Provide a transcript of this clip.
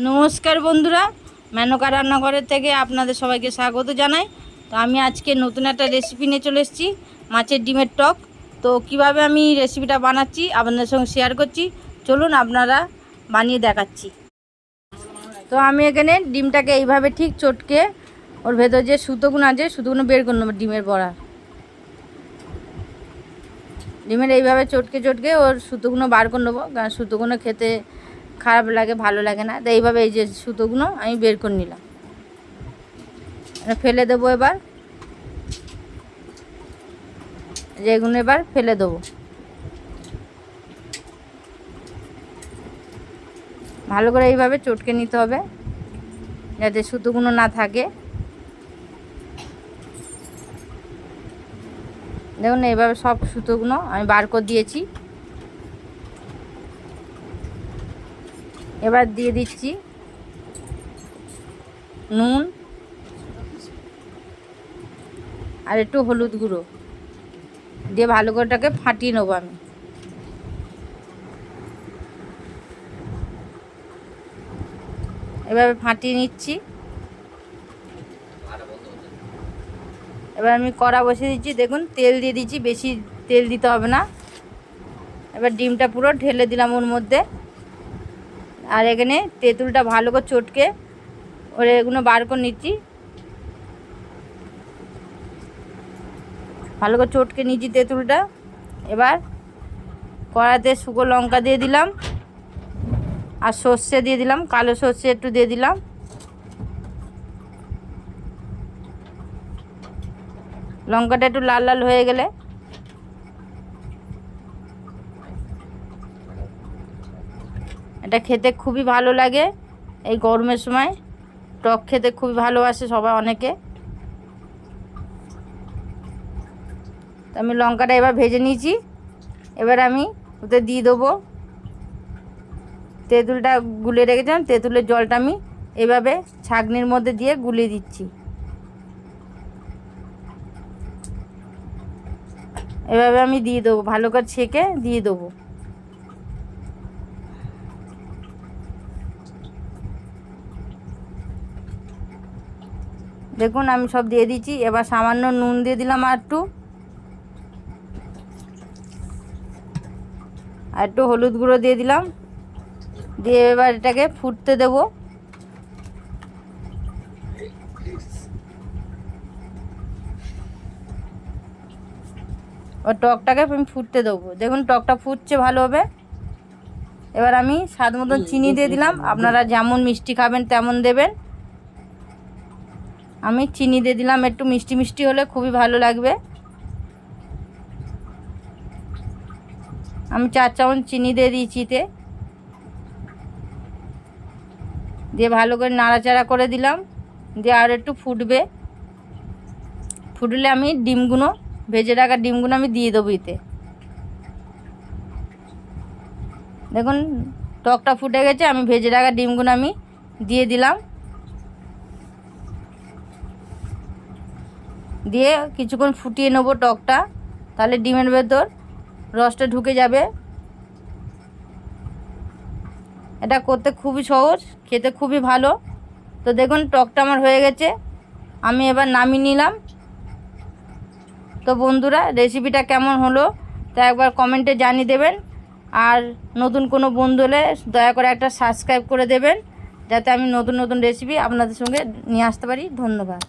নমস্কার বন্ধুরা, মেনকা রান্নাঘরের থেকে আপনাদের সবাইকে স্বাগত জানাই। তো আমি আজকে নতুন একটা রেসিপি নিয়ে চলে এসেছি, মাছের ডিমের টক। তো কিভাবে আমি রেসিপিটা বানাচ্ছি আপনাদের সঙ্গে শেয়ার করছি, চলুন আপনারা বানিয়ে দেখাচ্ছি। তো আমি এখানে ডিমটাকে এইভাবে ঠিক চটকে ওর ভেতর যে সুতোগুলো আছে সুতোগুলো বের করে নেবো। ডিমের এইভাবে চটকে ওর সুতোগুলো বার করে নেবো, কারণ সুতোগুলো খেতে খারাপ লাগে, ভালো লাগে না। তো এইভাবে এই যে সুতোগুলো আমি বের করে নিলাম, ফেলে দেবো। এবার যেগুলো এবার ফেলে দেবো। ভালো করে এইভাবে চটকে নিতে হবে যাতে সুতোগুলো না থাকে। দেখুন এইভাবে সব সুতোগুলো আমি বার করে দিয়েছি। এবার দিয়ে দিচ্ছি নুন আর একটু হলুদ গুঁড়ো দিয়ে ভালো করে ওটাকে ফাটিয়ে নেবো। আমি এভাবে ফাটিয়ে নিচ্ছি। এবার আমি কড়া বসিয়ে দিচ্ছি। দেখুন তেল দিয়ে দিচ্ছি, বেশি তেল দিতে হবে না। এবার ডিমটা পুরো ঢেলে দিলাম ওর মধ্যে। আর এখানে তেঁতুলটা ভালো করে চটকে ওর এগুলো বার করে নিচ্ছি। ভালো করে চটকে নিচ্ছি তেঁতুলটা। এবার কড়াতে শুকনো লঙ্কা দিয়ে দিলাম আর সর্ষে দিয়ে দিলাম, কালো সর্ষে একটু দিয়ে দিলাম। লঙ্কাটা একটু লাল লাল হয়ে গেলে এটা খেতে খুবই ভালো লাগে। এই গরমের সময় টক খেতে খুবই ভালোবাসে সবাই, অনেকে। তো আমি লঙ্কাটা এবার ভেজে নিয়েছি। এবার আমি ওতে দিয়ে দেবো তেঁতুলটা গুলে রেখেছিলাম। তেঁতুলের জলটা আমি এভাবে ছাঁকনির মধ্যে দিয়ে গুলিয়ে দিচ্ছি। এভাবে আমি দিয়ে দেবো, ভালো করে ছেঁকে দিয়ে দেবো। দেখুন আমি সব দিয়ে দিচ্ছি। এবার সামান্য নুন দিয়ে দিলাম আর একটু হলুদ গুঁড়ো দিয়ে দিলাম। দিয়ে এবার এটাকে ফুটতে দেবো। ও টকটাকে আমি ফুটতে দেবো। দেখুন টকটা ফুটছে ভালোভাবে। এবার আমি স্বাদ মতন চিনি দিয়ে দিলাম। আপনারা যেমন মিষ্টি খাবেন তেমন দেবেন। আমি চিনি দিয়ে দিলাম, একটু মিষ্টি মিষ্টি হলে খুবই ভালো লাগবে। আমি 4 চামচ চিনি দিয়ে দিয়েছি এতে। দিয়ে ভালো করে নাড়াচাড়া করে দিলাম। দিয়ে আর একটু ফুটলে আমি ডিমগুলো, ভেজে রাখা ডিমগুলো আমি দিয়ে দেবো এতে। দেখুন টকটা ফুটে গেছে, আমি ভেজে রাখা ডিমগুলো আমি দিয়ে দিলাম। দিয়ে কিছুক্ষণ ফুটিয়ে নেবো টকটা, তাহলে ডিমের ভেতর রসটা ঢুকে যাবে। এটা করতে খুবই সহজ, খেতে খুবই ভালো। তো দেখুন টকটা আমার হয়ে গেছে, আমি এবার নামিয়ে নিলাম। তো বন্ধুরা রেসিপিটা কেমন হলো তা একবার কমেন্টে জানিয়ে দেবেন। আর নতুন কোনো বন্ধু হলে দয়া করে একটা সাবস্ক্রাইব করে দেবেন, যাতে আমি নতুন নতুন রেসিপি আপনাদের সঙ্গে নিয়ে আসতে পারি। ধন্যবাদ।